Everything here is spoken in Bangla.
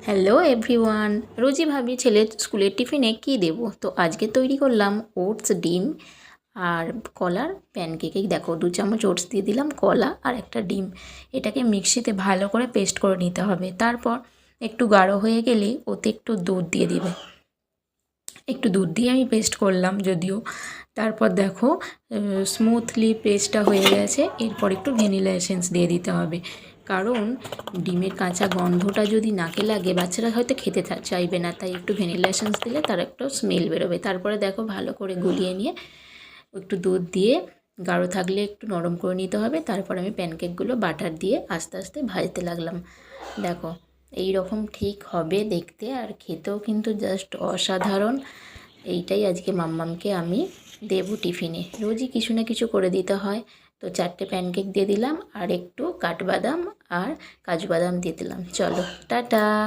Hello everyone. রোজই ভাবি ছেলের স্কুলের টিফিনে কী দেবো, তো আজকে তৈরি করলাম ওটস, ডিম আর কলার প্যানকেক। এই দেখো 2 চামচ ওটস দিয়ে দিলাম, কলা আর একটা ডিম। এটাকে মিক্সিতে ভালো করে পেস্ট করে নিতে হবে। তারপর একটু গাঢ় হয়ে গেলে ওতে একটু দুধ দিয়ে দিবে। একটু দুধ দিয়ে আমি পেস্ট করলাম যদিও। তারপর দেখো স্মুথলি পেস্টটা হয়ে গেছে। এরপর একটু ভ্যানিলা এসেন্স দিয়ে দিতে হবে, কারণ ডিমের কাঁচা গন্ধটা যদি নাকে লাগে বাচ্চারা হয়তো খেতে চাইবে না, তাই একটু ভ্যানিলা এসেন্স দিলে তার একটা স্মেল বেরোবে। তারপরে দেখো ভালো করে গুলিয়ে নিয়ে একটু দুধ দিয়ে গাঢ় থাকলে একটু নরম করে নিতে হবে। তারপর আমি প্যানকেকগুলো বাটার দিয়ে আস্তে আস্তে ভাজতে লাগলাম। দেখো এই রকম ঠিক হবে দেখতে, আর খেতেও কিন্তু জাস্ট অসাধারণ। এইটাই আজকে মাম্মামকে আমি দেবো টিফিনে। রোজই কিছু না কিছু করে দিতে হয়। তো 4টে প্যানকেক দিয়ে দিলাম আর একটু কাঠবাদাম আর কাজু বাদাম দিয়ে দিলাম। চলো টাটা।